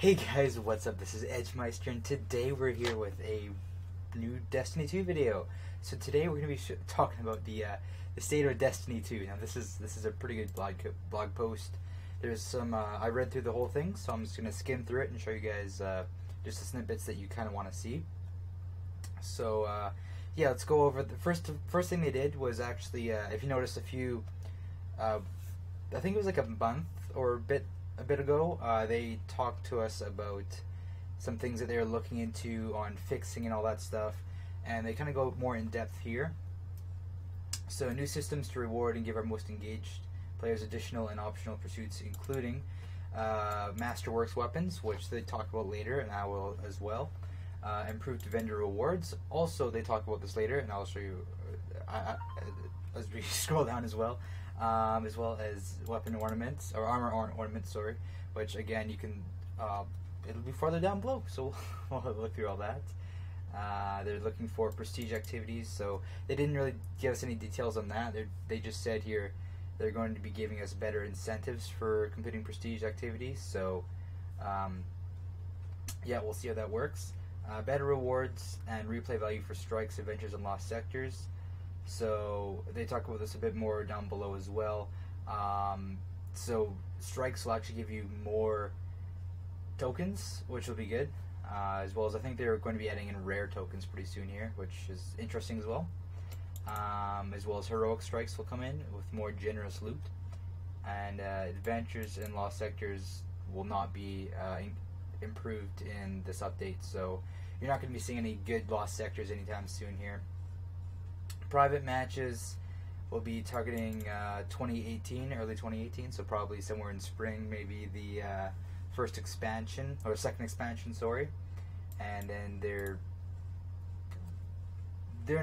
Hey guys, what's up? This is Edgemister, and today we're here with a new Destiny 2 video. So today we're going to be talking about the state of Destiny 2. Now this is a pretty good blog post. There's some I read through the whole thing, so I'm just going to skim through it and show you guys just the snippets that you kind of want to see. So yeah, let's go over the first thing they did was actually if you notice a few I think it was like a month or a bit ago, they talked to us about some things that they were looking into on fixing and all that stuff, and they kind of go more in depth here. So new systems to reward and give our most engaged players additional and optional pursuits, including Masterworks weapons, which they talk about later, and I will as well. Improved vendor rewards. Also, they talk about this later, and I'll show you as we scroll down as well as weapon ornaments, or armor ornaments, sorry, which again you can, it'll be farther down below, so we'll look through all that. They're looking for prestige activities, so they didn't really give us any details on that. They just said here they're going to be giving us better incentives for completing prestige activities, so yeah, we'll see how that works. Better rewards and replay value for strikes, adventures, and lost sectors. So they talk about this a bit more down below as well. So strikes will actually give you more tokens, which will be good, as well as I think they're going to be adding in rare tokens pretty soon here, which is interesting as well. As well as heroic strikes will come in with more generous loot, and adventures and lost sectors will not be improved in this update, so you're not going to be seeing any good lost sectors anytime soon here. Private matches will be targeting 2018, early 2018, so probably somewhere in spring, maybe the first expansion, or second expansion, sorry. And then they're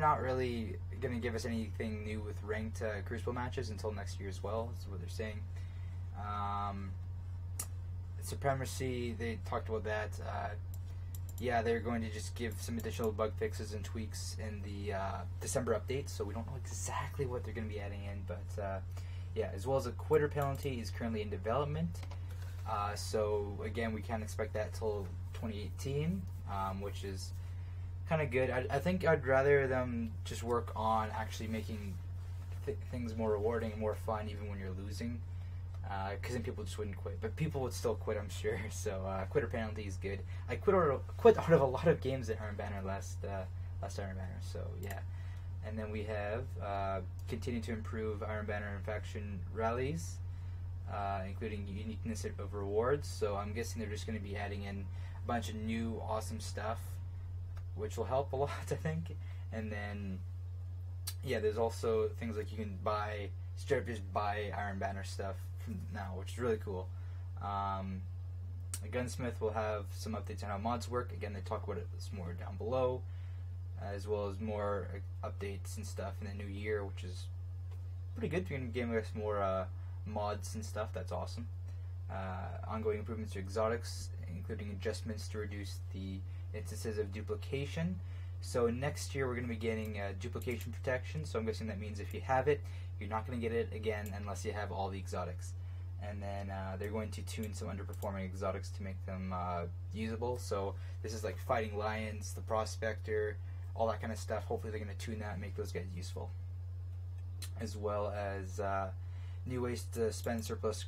not really going to give us anything new with ranked Crucible matches until next year as well, that's what they're saying. Supremacy, they talked about that. Yeah, they're going to just give some additional bug fixes and tweaks in the December update, so we don't know exactly what they're going to be adding in, but yeah, as well as a quitter penalty is currently in development, so again, we can't expect that till 2018, which is kind of good. I think I'd rather them just work on actually making things more rewarding and more fun even when you're losing, because then people just wouldn't quit, but people would still quit, I'm sure. So quitter penalty is good. I quit out of a lot of games at Iron Banner last Iron Banner, so yeah. And then we have continue to improve Iron Banner and faction rallies, including uniqueness of rewards. So I'm guessing they're just going to be adding in a bunch of new awesome stuff, which will help a lot, I think. And then yeah, there's also things like you can buy, straight up just buy Iron Banner stuff now, which is really cool. A gunsmith will have some updates on how mods work. Again, they talk about it more down below, as well as more updates and stuff in the new year, which is pretty good. You're going to be giving us more mods and stuff. That's awesome. Ongoing improvements to exotics, including adjustments to reduce the instances of duplication. So next year we're going to be getting duplication protection, so I'm guessing that means if you have it, you're not going to get it again unless you have all the exotics. And then they're going to tune some underperforming exotics to make them usable. So this is like Fighting Lions, the Prospector, all that kind of stuff. Hopefully they're going to tune that and make those guys useful. As well as new ways to spend surplus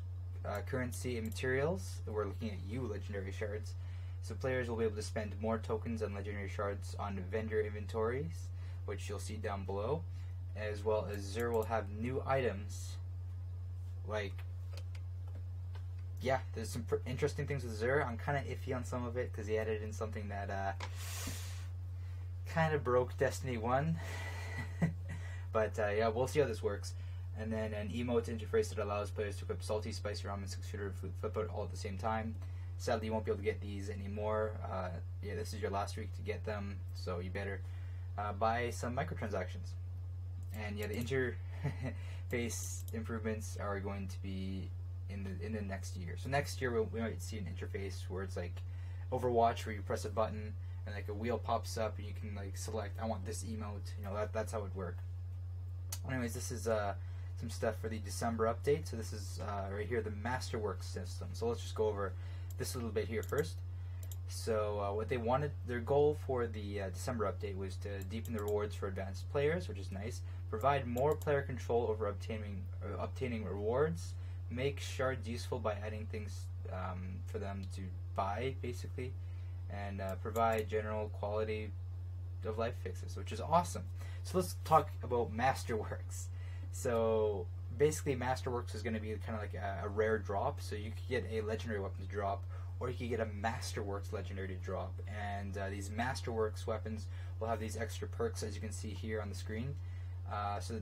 currency and materials. We're looking at legendary shards. So players will be able to spend more tokens and legendary shards on vendor inventories, which you'll see down below. As well as Xur will have new items, like, yeah, there's some interesting things with Xur. I'm kind of iffy on some of it because he added in something that kind of broke Destiny 1. But yeah, we'll see how this works. And then an emote interface that allows players to equip salty, spicy ramen, 6-shooter, flip out all at the same time. Sadly, you won't be able to get these anymore. Yeah, this is your last week to get them, so you better buy some microtransactions. And yeah, the interface improvements are going to be in the next year. So next year we might see an interface where it's like Overwatch, where you press a button and like a wheel pops up and you can like select, I want this emote. You know, that's how it would work. Anyways, this is some stuff for the December update. So this is right here, the Masterworks system. So let's just go over this little bit here first. So what they wanted, their goal for the December update was to deepen the rewards for advanced players, which is nice. Provide more player control over obtaining rewards. Make shards useful by adding things for them to buy, basically, and provide general quality of life fixes, which is awesome. So let's talk about Masterworks. So basically, Masterworks is going to be kind of like a rare drop. So you could get a legendary weapon to drop, or you could get a Masterworks legendary to drop. And these Masterworks weapons will have these extra perks, as you can see here on the screen. So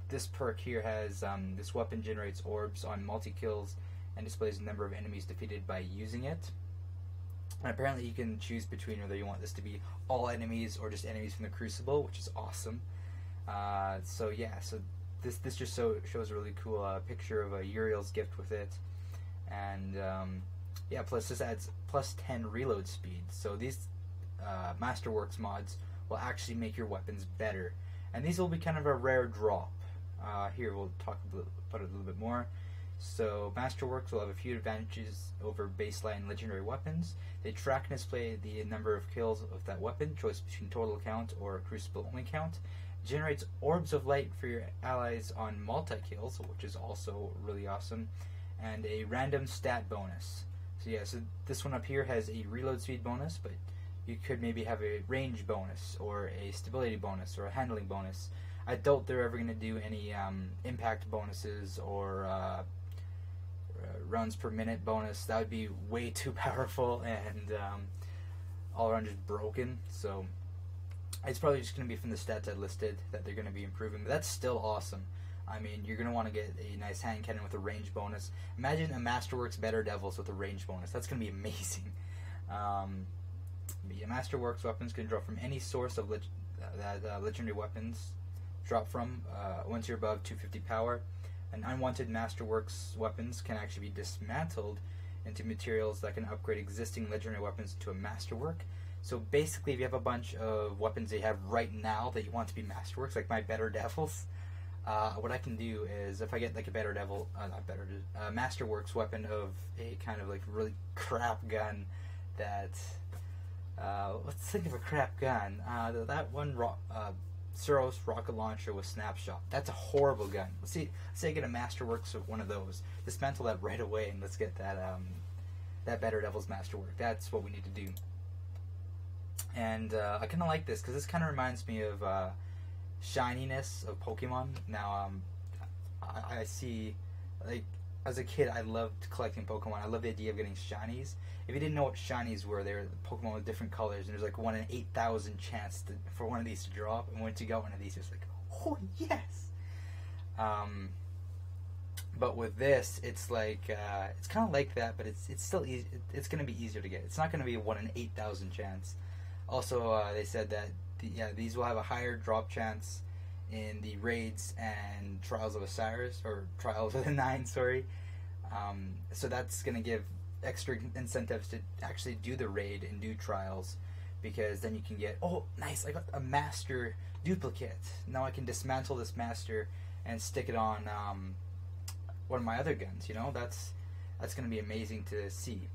this perk here has this weapon generates orbs on multi-kills and displays the number of enemies defeated by using it. And apparently you can choose between whether you want this to be all enemies or just enemies from the Crucible, which is awesome. So yeah, so this just shows a really cool picture of Uriel's gift with it. And yeah, plus this adds plus 10 reload speed. So these Masterworks mods will actually make your weapons better. And these will be kind of a rare drop. Here we'll talk about it a little bit more. So Masterworks will have a few advantages over baseline legendary weapons. They track and display the number of kills of that weapon, choice between total count or crucible only count. Generates orbs of light for your allies on multi-kills, which is also really awesome. And a random stat bonus. So yeah, so this one up here has a reload speed bonus, but you could maybe have a range bonus, or a stability bonus, or a handling bonus. I doubt they're ever going to do any impact bonuses or rounds per minute bonus. That would be way too powerful and all around just broken. So it's probably just going to be from the stats I listed that they're going to be improving. But that's still awesome. I mean, you're going to want to get a nice hand cannon with a range bonus. Imagine a Masterworks Better Devils with a range bonus. That's going to be amazing. Yeah, Masterworks weapons can drop from any source of legendary weapons drop from once you're above 250 power. And unwanted Masterworks weapons can actually be dismantled into materials that can upgrade existing legendary weapons to a Masterwork. So basically, if you have a bunch of weapons that you have right now that you want to be Masterworks, like my Better Devils, what I can do is, if I get like a Masterworks weapon of a kind of like really crap gun that, let's think of a crap gun. That one Suros rocket launcher with snapshot. That's a horrible gun. Let's say I get a Masterworks of one of those. Dismantle that right away, and let's get that that Better Devils Masterwork. That's what we need to do. And I kind of like this because this kind of reminds me of shininess of Pokemon. Now, I see, like, as a kid, I loved collecting Pokemon. I loved the idea of getting shinies. If you didn't know what shinies were, they were Pokemon with different colors, and there's like 1 in 8,000 chance for one of these to drop. And once you got one of these, it's like, oh yes. But with this, it's like it's kind of like that, but it's still easy. It's going to be easier to get. It's not going to be a 1 in 8,000 chance. Also, they said that these will have a higher drop chance in the raids and Trials of Osiris, or Trials of the Nine, sorry. So that's going to give extra incentives to actually do the raid and do trials, because then you can get, oh nice, I got a master duplicate. Now I can dismantle this master and stick it on one of my other guns. You know, that's going to be amazing to see,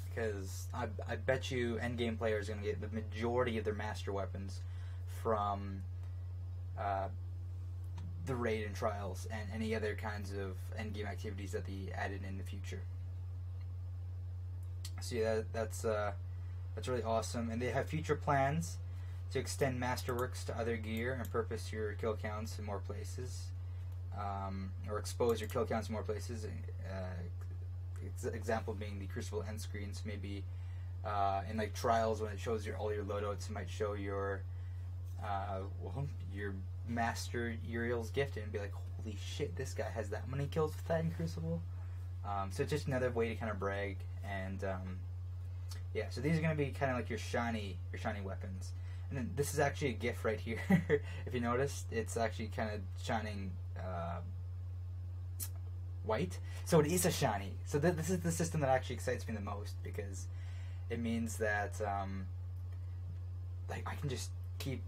because I bet you endgame players are going to get the majority of their master weapons from the raid and trials and any other kinds of endgame activities that they added in the future. So yeah, that's really awesome. And they have future plans to extend Masterworks to other gear and purpose your kill counts in more places, or expose your kill counts in more places. Example being the Crucible end screens. Maybe in like trials, when it shows all your loadouts, it might show your Master Uriel's gift and be like, holy shit, this guy has that many kills with that in Crucible. So it's just another way to kind of brag. And yeah, so these are going to be kind of like your shiny weapons. And then this is actually a GIF right here. If you noticed, it's actually kind of shining white. So it is a shiny. So this is the system that actually excites me the most, because it means that like I can just keep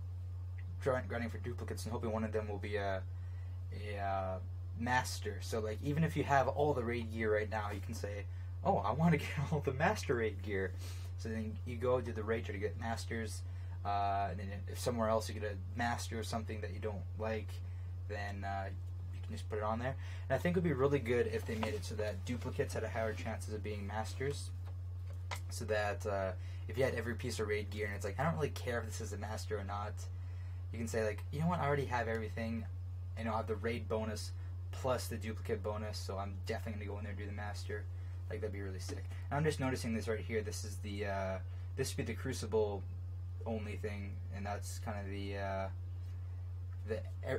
grinding for duplicates and hoping one of them will be a master. So like even if you have all the raid gear right now, you can say, oh, I want to get all the master raid gear. So then you go do the raid to get masters. And then if somewhere else you get a master or something that you don't like, then you can just put it on there. And I think it would be really good if they made it so that duplicates had a higher chances of being masters. So that if you had every piece of raid gear and it's like, I don't really care if this is a master or not, you can say like, you know what, I already have everything, and I'll have the raid bonus plus the duplicate bonus, so I'm definitely going to go in there and do the master. Like, that'd be really sick. And I'm just noticing this right here. This is the, this should be the Crucible only thing, and that's kind of the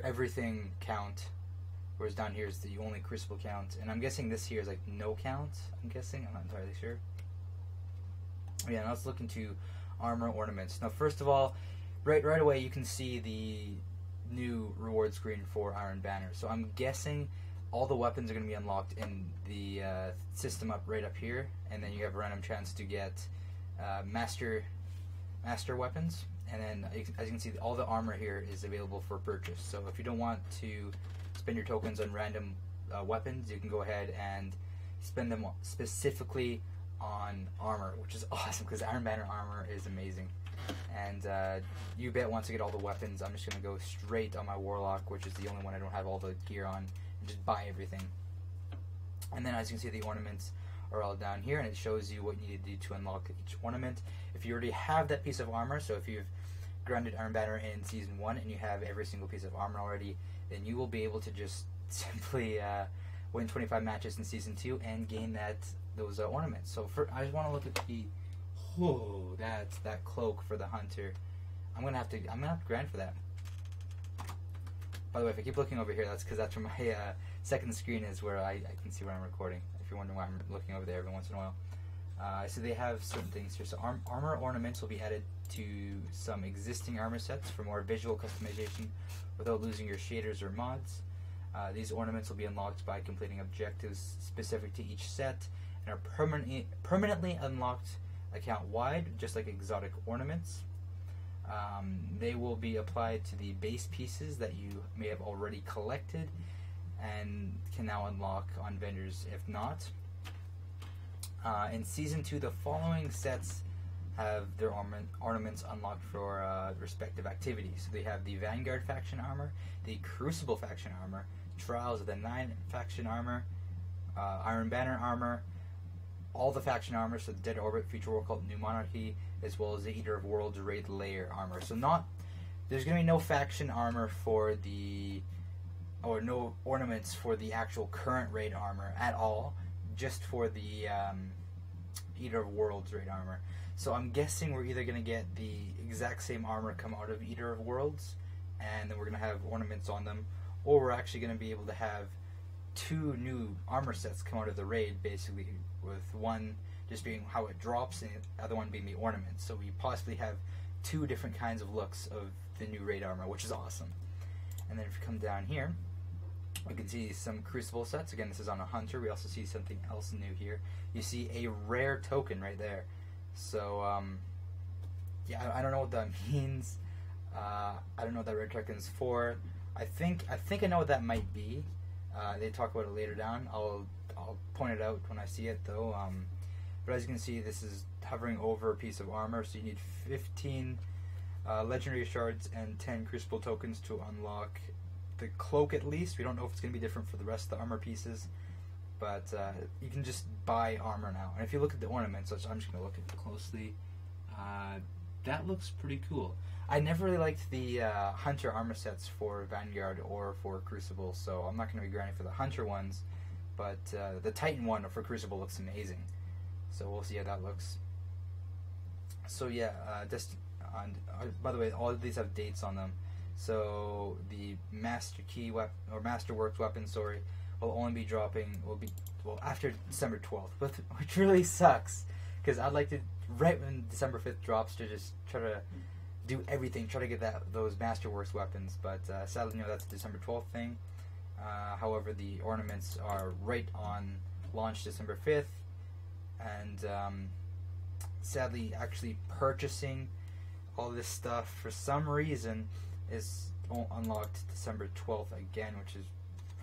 everything count, whereas down here is the only Crucible count. And I'm guessing this here is like no count, I'm guessing. I'm not entirely sure. Yeah, now let's look into armor ornaments. Now, first of all, right away you can see the new reward screen for Iron Banner. So I'm guessing all the weapons are going to be unlocked in the system right up here, and then you have a random chance to get master weapons. And then, as you can see, all the armor here is available for purchase. So if you don't want to spend your tokens on random weapons, you can go ahead and spend them specifically on armor, which is awesome because Iron Banner armor is amazing. And you bet once I get all the weapons, I'm just going to go straight on my Warlock, which is the only one I don't have all the gear on, and just buy everything. And then, as you can see, the ornaments are all down here, and it shows you what you need to do to unlock each ornament. If you already have that piece of armor, so if you've grounded Iron Banner in Season 1 and you have every single piece of armor already, then you will be able to just simply win 25 matches in Season 2 and gain those ornaments. So I just want to look at the that cloak for the hunter. I'm gonna have to grind for that. By the way, if I keep looking over here, that's because that's where my second screen is, where I can see when I'm recording. If you're wondering why I'm looking over there every once in a while. So they have certain things here. So armor ornaments will be added to some existing armor sets for more visual customization without losing your shaders or mods. These ornaments will be unlocked by completing objectives specific to each set and are permanently unlocked account-wide, just like exotic ornaments. They will be applied to the base pieces that you may have already collected and can now unlock on vendors if not. In Season 2, the following sets have their ornaments unlocked for respective activities. So they have the Vanguard faction armor, the Crucible faction armor, Trials of the Nine faction armor, Iron Banner armor, all the faction armor, so the Dead Orbit, Future War Cult, New Monarchy, as well as the Eater of Worlds Raid Layer armor. So there's going to be no faction armor for or no ornaments for the actual current raid armor at all, just for the Eater of Worlds raid armor. So I'm guessing we're either going to get the exact same armor come out of Eater of Worlds, and then we're going to have ornaments on them, or we're actually going to be able to have two new armor sets come out of the raid, basically, with one just being how it drops and the other one being the ornaments. So we possibly have two different kinds of looks of the new raid armor, which is awesome. And then if you come down here, we can see some Crucible sets. Again, this is on a hunter. We also see something else new here. You see a rare token right there. So, yeah, I don't know what that means. I don't know what that rare token is for. I think I know what that might be. They talk about it later down. I'll point it out when I see it, though. But as you can see, this is hovering over a piece of armor, so you need 15 legendary shards and 10 Crucible tokens to unlock the cloak at least. We don't know if it's going to be different for the rest of the armor pieces, but you can just buy armor now. And if you look at the ornaments, which I'm just going to look at it closely, that looks pretty cool. I never really liked the Hunter armor sets for Vanguard or for Crucible, so I'm not going to be grinding for the Hunter ones, but the Titan one for Crucible looks amazing. So we'll see how that looks. So yeah, by the way, all of these have dates on them. So the Masterworks weapon, will only be dropping, after December 12th, which really sucks, because I'd like to, right when December 5th drops, to just try to do everything, try to get those Masterworks weapons, but sadly, that's a December 12th thing. However, the ornaments are right on launch December 5th, and sadly, actually purchasing all this stuff for some reason is unlocked December 12th again, which is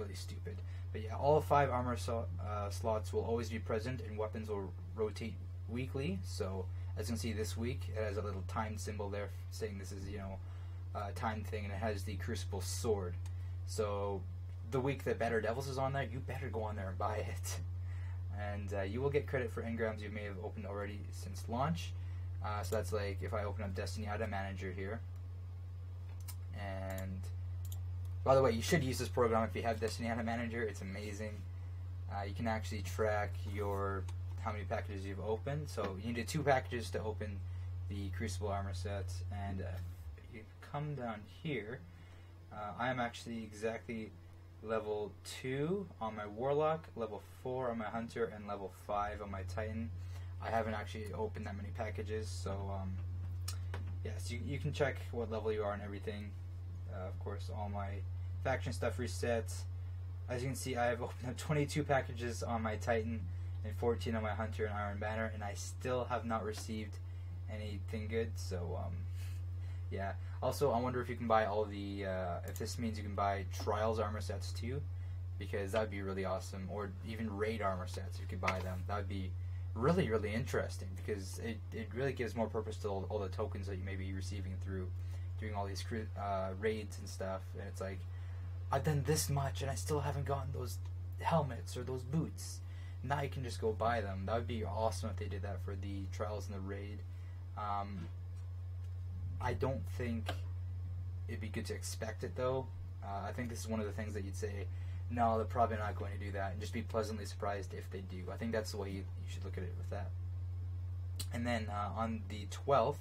really stupid. But yeah, all 5 armor slots will always be present, and weapons will rotate weekly. So as you can see this week, it has a little time symbol there saying this is, you know, a time thing, and it has the Crucible Sword. So the week that Better Devils is on there, you better go on there and buy it. And you will get credit for engrams you may have opened already since launch. So that's like if I open up Destiny Item Manager here. And by the way, you should use this program if you have Destiny Item Manager. It's amazing. You can actually track how many packages you've opened. So you need 2 packages to open the Crucible armor sets. And you come down here. I am actually exactly level 2 on my Warlock, level 4 on my Hunter, and level 5 on my Titan. I haven't actually opened that many packages, so yes, you can check what level you are and everything. Of course, all my faction stuff resets. As you can see, I have opened up 22 packages on my Titan and 14 on my Hunter and Iron Banner, and I still have not received anything good, so yeah. Also, I wonder if you can buy all the, if this means you can buy Trials armor sets too, because that would be really awesome, or even Raid armor sets if you could buy them. That would be really, really interesting, because it really gives more purpose to all the tokens that you may be receiving through doing all these raids and stuff, and it's like, I've done this much and I still haven't gotten those helmets or those boots. Now you can just go buy them. That would be awesome if they did that for the Trials and the Raid. I don't think it'd be good to expect it, though. I think this is one of the things that you'd say, no, they're probably not going to do that, and just be pleasantly surprised if they do. I think that's the way you should look at it with that. And then on the 12th,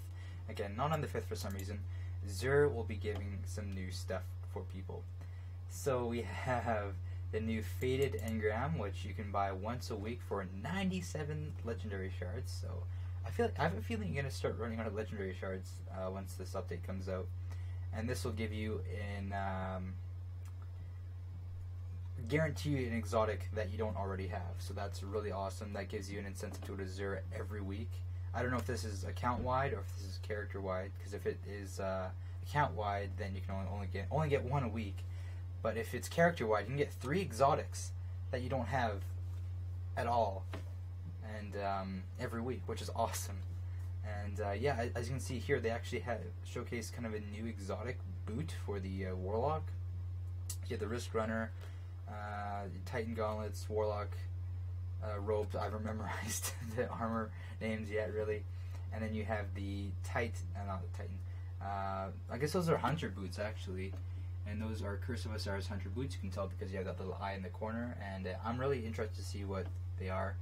again, not on the 5th for some reason, Xur will be giving some new stuff for people. So we have the new Faded Engram, which you can buy once a week for 97 legendary shards. So I have a feeling you're going to start running out of legendary shards once this update comes out. And this will give you guarantee you an exotic that you don't already have. So that's really awesome. That gives you an incentive to go to Xur every week. I don't know if this is account-wide or if this is character-wide, because if it is account-wide, then you can only get 1 a week. But if it's character-wide, you can get 3 exotics that you don't have at all, and every week, which is awesome. And yeah, as you can see here, they actually showcased kind of a new exotic boot for the Warlock. You have the Risk Runner, Titan Gauntlets, Warlock robes. I haven't memorized the armor names yet, really. And then you have the not the Titan. I guess those are Hunter boots, actually. And those are Curse of Osiris Hunter boots. You can tell because you have that little eye in the corner. And I'm really interested to see what they are.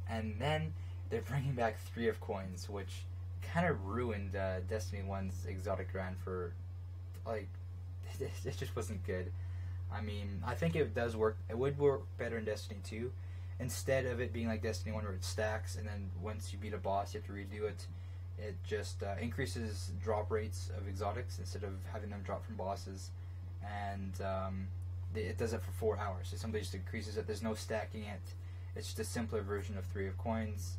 And then they're bringing back 3 of Coins, which kind of ruined Destiny 1's exotic run for, like, it just wasn't good. I mean, I think it does work. It would work better in Destiny 2. Instead of it being like Destiny 1 where it stacks, and then once you beat a boss, you have to redo it. It just increases drop rates of exotics instead of having them drop from bosses. And it does it for 4 hours. So somebody just increases it. There's no stacking it. It's just a simpler version of 3 of Coins.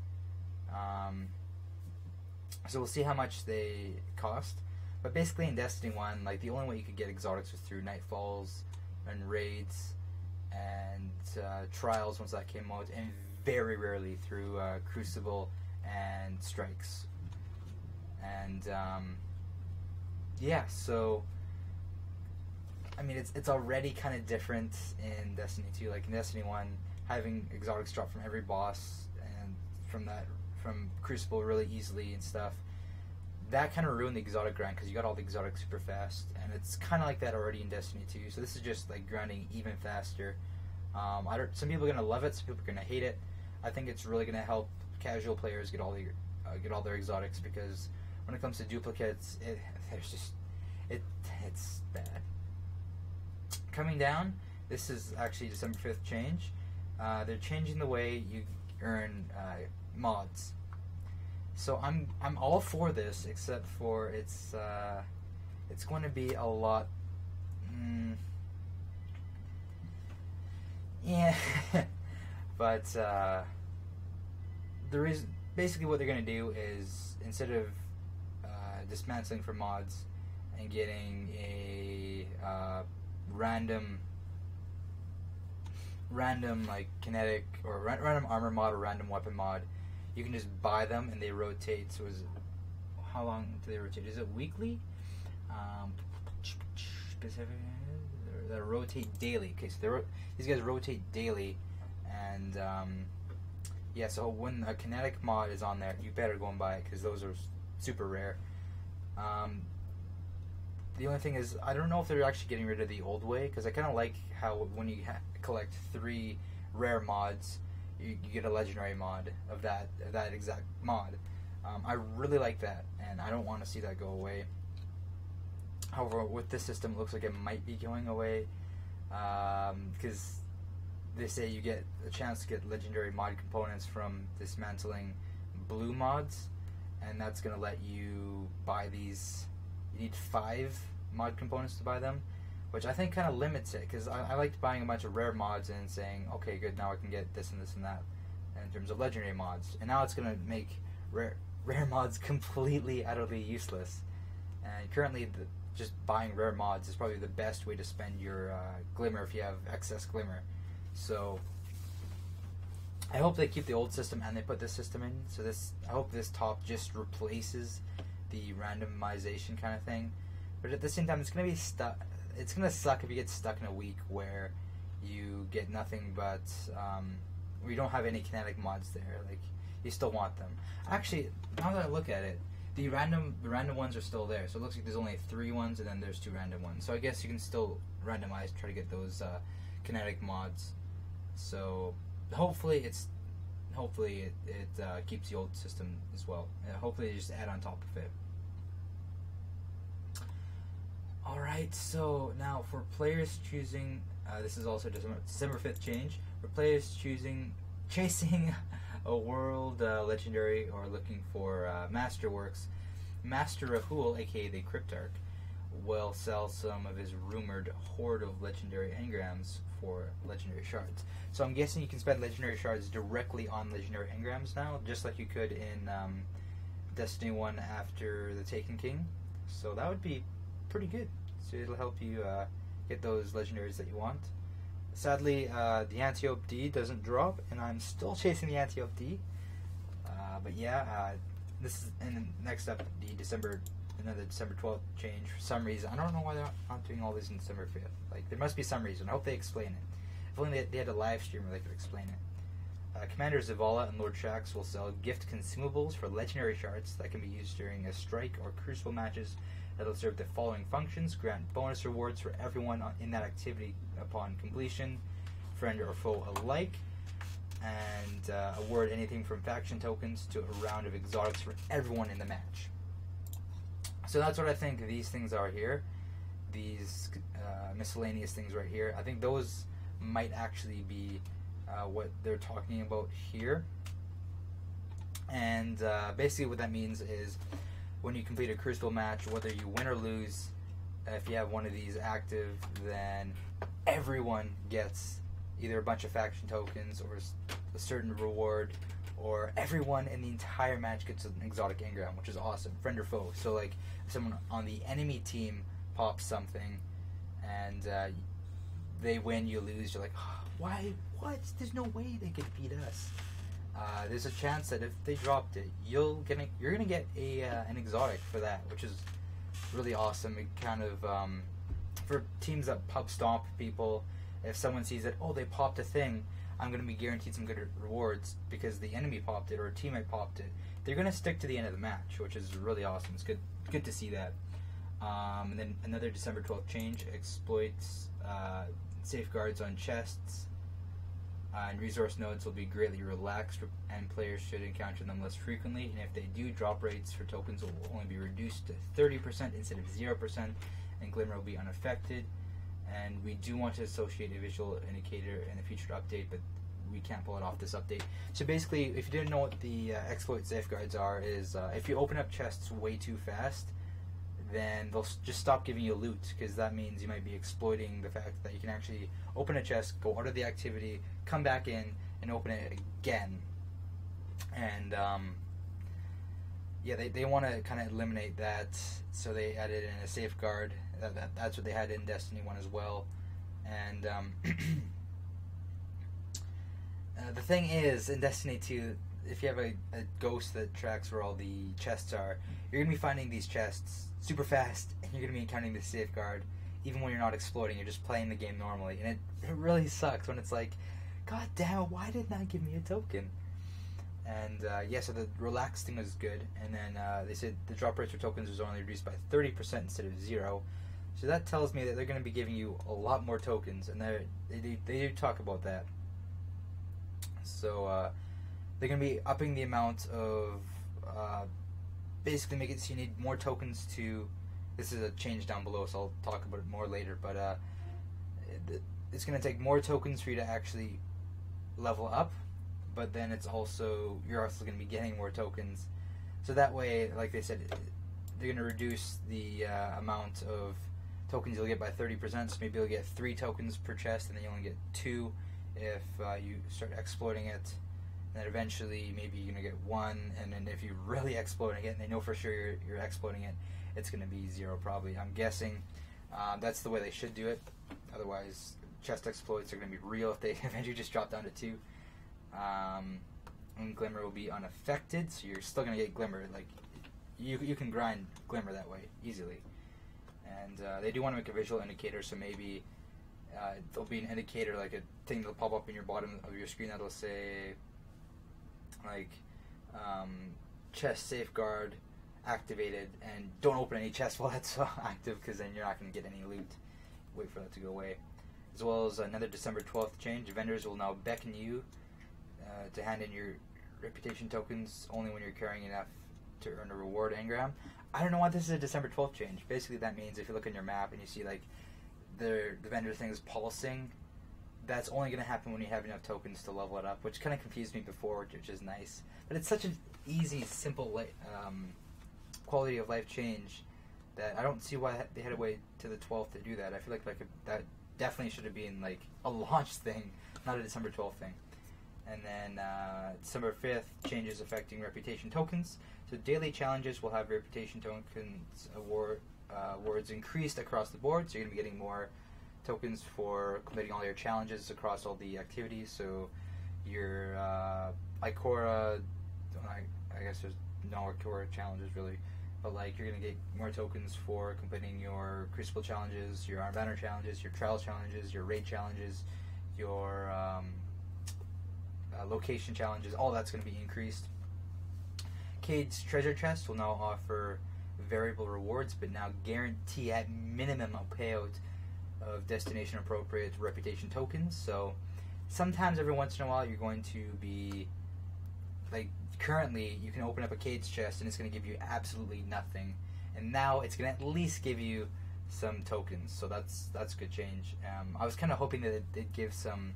So we'll see how much they cost. But basically in Destiny 1, like, the only way you could get exotics was through Nightfalls and raids and trials once that came out, and very rarely through Crucible and strikes. And yeah, so I mean, it's already kind of different in Destiny 2. Like in Destiny 1, having exotics drop from every boss and from Crucible really easily and stuff, that kind of ruined the exotic grind because you got all the exotics super fast, and it's kind of like that already in Destiny 2. So this is just like grinding even faster. Some people are gonna love it, some people are gonna hate it. I think it's really gonna help casual players get all their exotics, because when it comes to duplicates, it's bad. Coming down, this is actually December 5th change. They're changing the way you earn mods. So I'm all for this, except for it's going to be a lot. Yeah, but the reason, basically what they're going to do is, instead of dismantling for mods and getting a random random like kinetic or random armor mod or random weapon mod, you can just buy them and they rotate. So how long do they rotate? Is it weekly? They rotate daily. Okay, so these guys rotate daily, and yeah. So when a kinetic mod is on there, you better go and buy it because those are super rare. The only thing is, I don't know if they're actually getting rid of the old way, because I kind of like how when you collect 3 rare mods, you get a legendary mod of that exact mod. I really like that, and I don't want to see that go away. However, with this system, it looks like it might be going away, because they say you get a chance to get legendary mod components from dismantling blue mods, and that's going to let you buy these. You need 5 mod components to buy them, which I think kind of limits it, because I liked buying a bunch of rare mods and saying, okay, good, now I can get this and this and that in terms of legendary mods. And now it's going to make rare mods completely, utterly useless. And currently, just buying rare mods is probably the best way to spend your glimmer if you have excess glimmer. So I hope they keep the old system and they put this system in. So I hope this top just replaces the randomization kind of thing. But at the same time, it's gonna be stuck. It's gonna suck if you get stuck in a week where you get nothing but where you don't have any kinetic mods there. Like, you still want them. Actually, now that I look at it, the random ones are still there. So it looks like there's only 3 ones and then there's 2 random ones. So I guess you can still randomize, try to get those kinetic mods. So hopefully it keeps the old system as well. Hopefully they just add on top of it. Alright, so now for players choosing, this is also December 5th change, for players chasing a world legendary or looking for masterworks, Master Rahul, aka the Cryptarch, will sell some of his rumored hoard of legendary engrams for legendary shards. So I'm guessing you can spend legendary shards directly on legendary engrams now, just like you could in Destiny 1 after the Taken King. So that would be pretty good. So it'll help you get those legendaries that you want. Sadly, the Antelope D doesn't drop, and I'm still chasing the Antelope D. But yeah, this is next up another December 12th change for some reason. I don't know why they're not doing all this in December 5th. Like, there must be some reason. I hope they explain it. If only they had a live stream where they could explain it. Commander Zavala and Lord Shaxx will sell gift consumables for legendary shards that can be used during a strike or crucible matches that'll serve the following functions: grant bonus rewards for everyone in that activity upon completion, friend or foe alike, and award anything from faction tokens to a round of exotics for everyone in the match. So that's what I think these things are here. These miscellaneous things right here. I think those might actually be what they're talking about here. And basically what that means is when you complete a Crucible match, whether you win or lose, if you have one of these active, then everyone gets either a bunch of faction tokens or a certain reward, or everyone in the entire match gets an exotic engram, which is awesome, friend or foe. So like, if someone on the enemy team pops something and they win, you lose, you're like, oh, why? What? There's no way they could beat us. There's a chance that if they dropped it, you're gonna get an exotic for that, which is really awesome. It kind of for teams that pub stomp people, if someone sees that, oh, they popped a thing, I'm gonna be guaranteed some good rewards because the enemy popped it or a teammate popped it. They're gonna stick to the end of the match, which is really awesome. It's good to see that. And then another December 12th change: exploits safeguards on chests and resource nodes will be greatly relaxed, and players should encounter them less frequently. And if they do, drop rates for tokens will only be reduced to 30% instead of 0%, and glimmer will be unaffected. And we do want to associate a visual indicator in a future update, but we can't pull it off this update. So basically, if you didn't know what the exploit safeguards are, is if you open up chests way too fast, then they'll just stop giving you loot, because that means you might be exploiting the fact that you can actually open a chest, go out of the activity, come back in, and open it again. And yeah, they want to kind of eliminate that, so they added in a safeguard. That's what they had in Destiny 1 as well. And The thing is, in Destiny 2, if you have a ghost that tracks where all the chests are, you're going to be finding these chests super fast, and you're going to be encountering the safeguard, even when you're not exploring, you're just playing the game normally. And it really sucks when it's like, God damn it, why didn't that give me a token? And yeah, so the relaxed thing was good, and then they said the drop rates for tokens was only reduced by 30% instead of 0. So that tells me that they're going to be giving you a lot more tokens, and they do talk about that. So they're going to be upping the amount of, basically make it so you need more tokens to, this is a change down below, so I'll talk about it more later, but it's going to take more tokens for you to actually level up, but then you're also going to be getting more tokens. So that way, like they said, they're going to reduce the amount of tokens you'll get by 30%, so maybe you'll get 3 tokens per chest, and then you only get 2 if you start exploiting it. And then eventually, maybe you're going to get 1, and then if you're really exploiting it, and they know for sure you're exploiting it, it's going to be 0 probably. I'm guessing that's the way they should do it. Otherwise, chest exploits are going to be real if they eventually just drop down to 2. And Glimmer will be unaffected, so you're still going to get Glimmer. Like, you can grind Glimmer that way easily. And they do want to make a visual indicator, so maybe there'll be an indicator, like a thing that'll pop up in your bottom of your screen that'll say, like, chest safeguard activated, and don't open any chests while that's active, because then you're not going to get any loot. Wait for that to go away. As well as another December 12th change, vendors will now beckon you to hand in your reputation tokens only when you're carrying enough to earn a reward engram. I don't know why this is a December 12th change. Basically, that means if you look on your map and you see like the vendor thing is pulsing, that's only going to happen when you have enough tokens to level it up, which kind of confused me before, which is nice. But it's such an easy, simple quality of life change that I don't see why they had to wait to the 12th to do that. I feel like that definitely should have been like a launch thing, not a December 12th thing. And then December 5th, changes affecting reputation tokens. So daily challenges will have reputation tokens awards increased across the board. So you're going to be getting more tokens for completing all your challenges across all the activities. So your Ikora, I guess there's no Ikora challenges really, but like you're going to get more tokens for completing your Crucible challenges, your Arm Banner challenges, your Trials challenges, your Raid challenges, your location challenges. All that's going to be increased. Cade's treasure chest will now offer variable rewards, but now guarantee at minimum a payout of destination appropriate reputation tokens. So sometimes every once in a while you're going to be like, currently you can open up a Cade's chest and it's going to give you absolutely nothing, and now it's going to at least give you some tokens. So that's good change. I was kind of hoping that they'd give some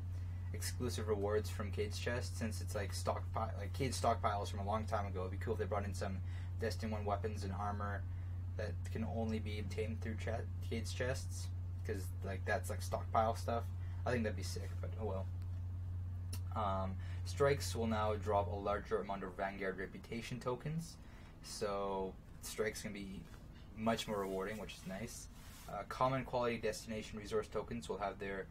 exclusive rewards from Cade's chest, since it's like Cade's stockpiles from a long time ago. It'd be cool if they brought in some Destiny 1 weapons and armor that can only be obtained through Cade's chests, because like that's like stockpile stuff. I think that'd be sick, but oh well. Strikes will now drop a larger amount of Vanguard reputation tokens, so strikes can be much more rewarding, which is nice. Common quality destination resource tokens will have their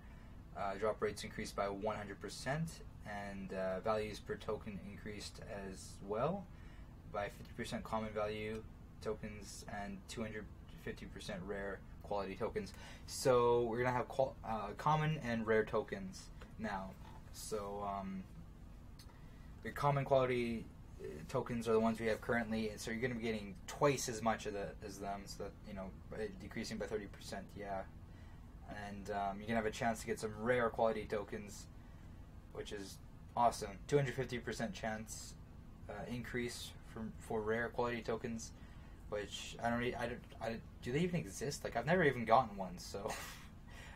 drop rates increased by 100%, and values per token increased as well by 50% common value tokens and 250% rare quality tokens. So we're gonna have common and rare tokens now. So the common quality tokens are the ones we have currently, and so you're gonna be getting twice as much of as them. So that, you know, decreasing by 30%. Yeah. And you're gonna have a chance to get some rare quality tokens, which is awesome. 250% chance increase for rare quality tokens, which do they even exist? Like, I've never even gotten one, so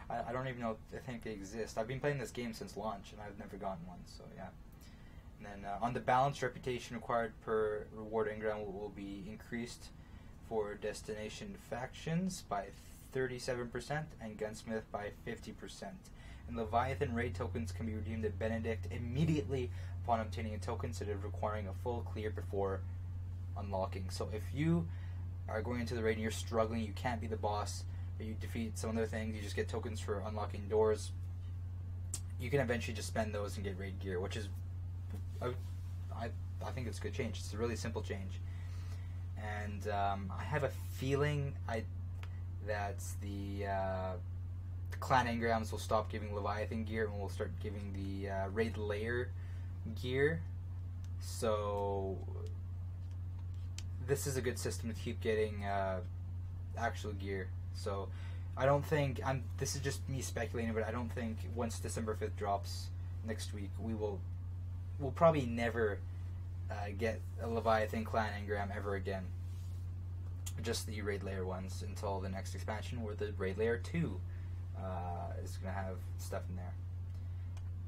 I don't even know if I think they exist. I've been playing this game since launch, and I've never gotten one. So yeah. And then on the balance, reputation required per reward engram will be increased for destination factions by 37% and Gunsmith by 50%. And Leviathan raid tokens can be redeemed at Benedict immediately upon obtaining a token, instead of requiring a full clear before unlocking. So if you are going into the raid and you're struggling, you can't be the boss, but you defeat some other things, you just get tokens for unlocking doors, you can eventually just spend those and get raid gear, which is, I think it's a good change. It's a really simple change. And I have a feeling that the clan engrams will stop giving Leviathan gear and will start giving the raid layer gear. So this is a good system to keep getting actual gear. So I don't think this is just me speculating, but I don't think once December 5th drops next week, we'll probably never get a Leviathan clan engram ever again. Just the raid layer ones until the next expansion, where the raid layer 2 is going to have stuff in there.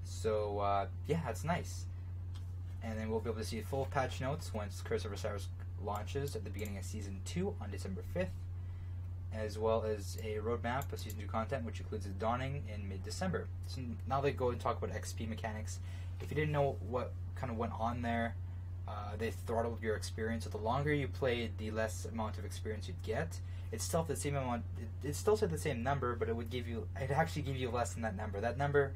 So yeah, that's nice. And then we'll be able to see full patch notes once Curse of Osiris launches at the beginning of Season 2 on December 5th, as well as a roadmap of Season 2 content, which includes the Dawning in mid-December. So now they go and talk about XP mechanics. If you didn't know what kind of went on there, they throttled your experience. So the longer you played, the less amount of experience you'd get. It's still the same amount. It still said the same number, but it would give you. It actually give you less than that number. That number,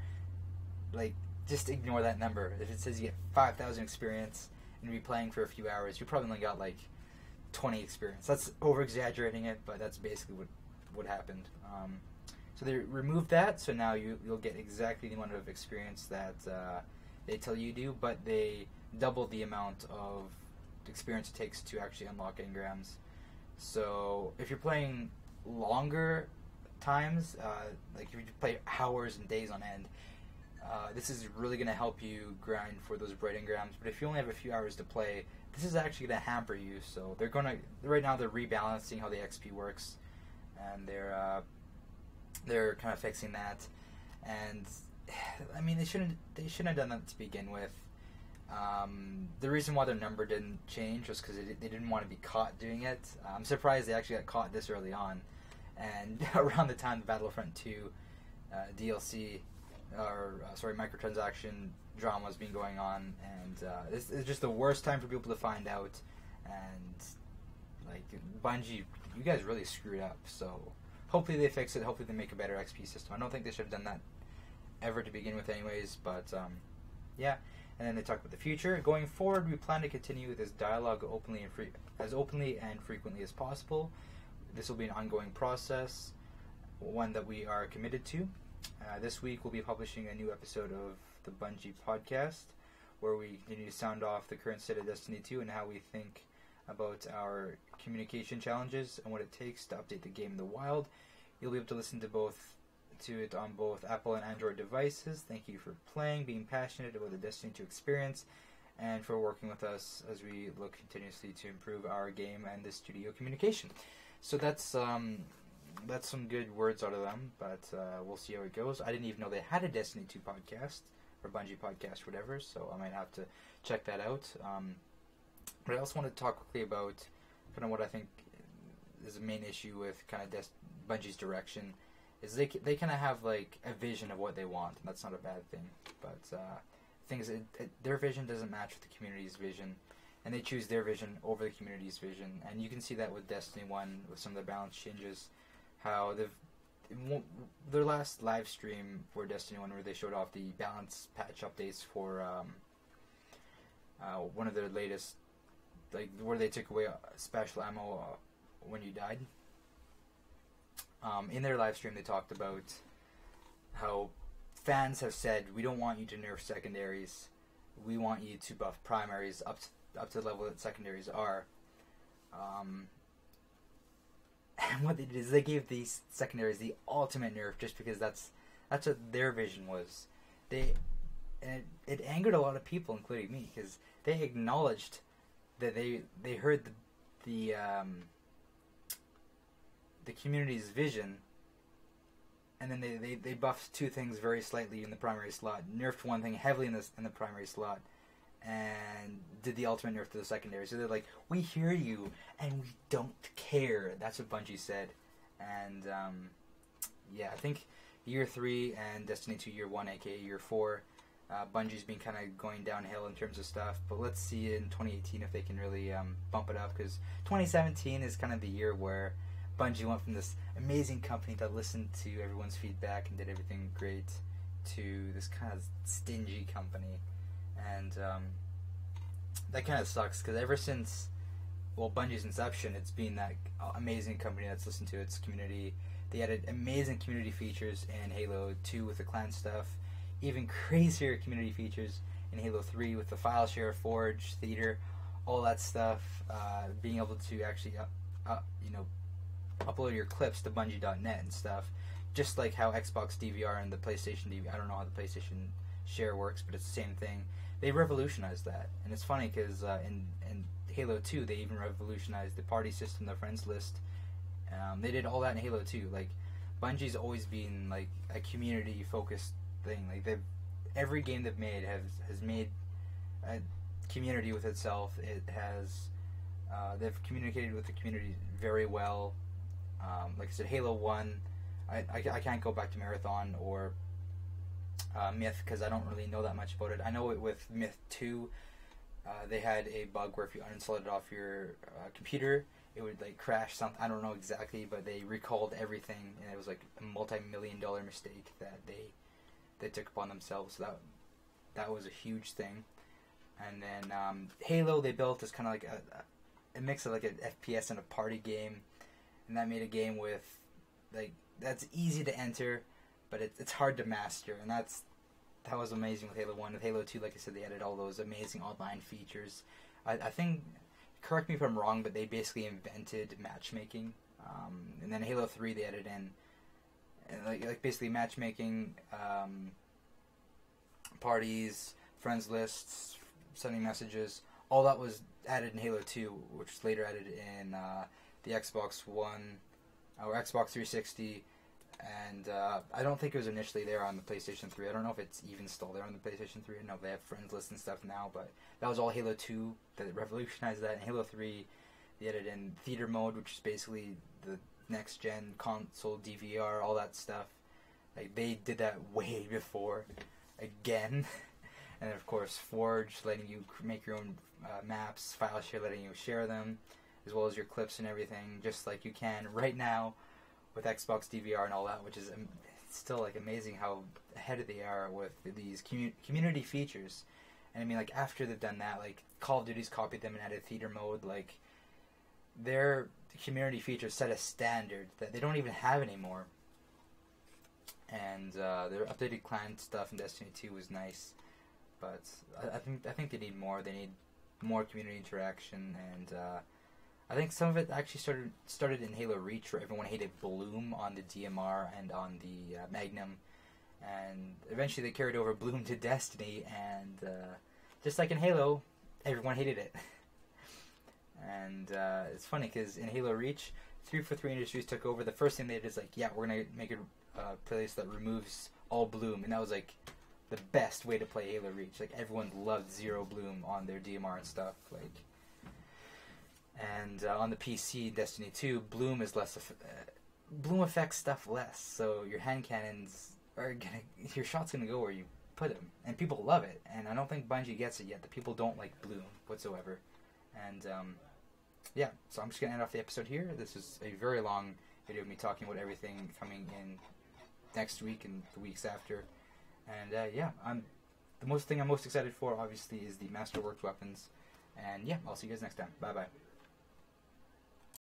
like, just ignore that number. If it says you get 5,000 experience and you're playing for a few hours, you probably only got like 20 experience. That's over exaggerating it, but that's basically what happened. So they removed that, so now you'll get exactly the amount of experience that they tell you do, but they doubled the amount of experience it takes to actually unlock engrams. So if you're playing longer times, like if you play hours and days on end, this is really going to help you grind for those bright engrams. But if you only have a few hours to play, this is actually going to hamper you. So they're going to, right now they're rebalancing how the XP works, and they're kind of fixing that. And I mean, they shouldn't have done that to begin with. The reason why their number didn't change was because they didn't want to be caught doing it. I'm surprised they actually got caught this early on, and around the time the Battlefront 2 DLC, microtransaction drama has been going on, and this is just the worst time for people to find out. And like, Bungie, you guys really screwed up. So hopefully they fix it. Hopefully they make a better XP system. I don't think they should have done that ever to begin with, anyways. But yeah. And then they talk about the future. Going forward, we plan to continue this dialogue as openly and frequently as possible. This will be an ongoing process, one that we are committed to. This week we'll be publishing a new episode of the Bungie podcast, where we continue to sound off the current state of Destiny 2 and how we think about our communication challenges and what it takes to update the game in the wild. You'll be able to listen to it on both Apple and Android devices. Thank you for playing, being passionate about the Destiny 2 experience, and for working with us as we look continuously to improve our game and the studio communication. So that's some good words out of them, but we'll see how it goes. I didn't even know they had a Destiny 2 podcast, or Bungie podcast, whatever, so I might have to check that out. But I also want to talk quickly about kind of what I think is the main issue with kind of Bungie's direction. Is they kind of have like a vision of what they want, and that's not a bad thing. But things their vision doesn't match with the community's vision, and they choose their vision over the community's vision. And you can see that with Destiny 1 with some of the balance changes. How their last live stream for Destiny 1, where they showed off the balance patch updates for one of their latest, like where they took away special ammo when you died. In their live stream, they talked about how fans have said, we don't want you to nerf secondaries. We want you to buff primaries up to the level that secondaries are. And what they did is they gave these secondaries the ultimate nerf, just because that's what their vision was. It angered a lot of people, including me, because they acknowledged that they heard the community's vision, and then they buffed two things very slightly in the primary slot, nerfed one thing heavily in the primary slot, and did the ultimate nerf to the secondary. So they're like, we hear you, and we don't care. That's what Bungie said. And yeah, I think Year 3 and Destiny 2 Year 1, aka Year 4, Bungie's been kind of going downhill in terms of stuff, but let's see in 2018 if they can really bump it up, because 2017 is kind of the year where Bungie went from this amazing company that listened to everyone's feedback and did everything great to this kind of stingy company, and that kind of sucks because ever since, well, Bungie's inception, it's been that amazing company that's listened to its community. They added amazing community features in Halo 2 with the clan stuff, even crazier community features in Halo 3 with the file share, Forge, Theater, all that stuff. Being able to actually, upload your clips to Bungie.net and stuff, just like how Xbox DVR and the PlayStation DVR. I don't know how the PlayStation Share works, but it's the same thing. They revolutionized that, and it's funny because in Halo 2 they even revolutionized the party system, the friends list. They did all that in Halo 2. Like, Bungie's always been like a community-focused thing. Like, every game they've made has made a community with itself. It has they've communicated with the community very well. Like I said, Halo 1, I can't go back to Marathon or Myth because I don't really know that much about it. I know it with Myth 2, they had a bug where if you uninstalled it off your computer, it would like crash something. I don't know exactly, but they recalled everything, and it was like a multi-million-dollar mistake that they took upon themselves. So that was a huge thing. And then Halo, they built as kind of like a mix of like an FPS and a party game, and that made a game with like that's easy to enter, but it's hard to master, and that was amazing with Halo 1. With Halo 2, like I said, they added all those amazing online features. I think, correct me if I'm wrong, but they basically invented matchmaking. And then Halo 3, they added in like basically matchmaking, parties, friends lists, sending messages. All that was added in Halo 2, which was later added in the Xbox One or Xbox 360. And I don't think it was initially there on the PlayStation 3. I don't know if it's even still there on the PlayStation 3. I know they have friends lists and stuff now, but that was all Halo 2 that revolutionized that. In Halo 3, they added in theater mode, which is basically the next-gen console DVR, all that stuff. Like, they did that way before, again. And, of course, Forge, letting you make your own maps, file share, letting you share them, as well as your clips and everything, just like you can right now with Xbox DVR and all that, which is still like amazing how ahead they are with these community features. And I mean, like, after they've done that, like Call of Duty's copied them and added theater mode. Like, their community features set a standard that they don't even have anymore. And their updated clan stuff in Destiny 2 was nice, but I think they need more. They need more community interaction, and I think some of it actually started in Halo Reach, where everyone hated Bloom on the DMR and on the Magnum, and eventually they carried over Bloom to Destiny, and just like in Halo, everyone hated it. And it's funny because in Halo Reach, 343 Industries took over. The first thing they did is like, yeah, we're gonna make a playlist that removes all Bloom, and that was like the best way to play Halo Reach. Like, everyone loved Zero Bloom on their DMR and stuff. Like. And on the PC, Destiny 2, Bloom is less. Bloom affects stuff less, so your hand cannons are your shot's gonna go where you put them, and people love it. And I don't think Bungie gets it yet. The people don't like Bloom whatsoever. And yeah, so I'm just gonna end off the episode here. This is a very long video of me talking about everything coming in next week and the weeks after. And yeah, the thing I'm most excited for, obviously, is the Masterworked weapons. And yeah, I'll see you guys next time. Bye bye.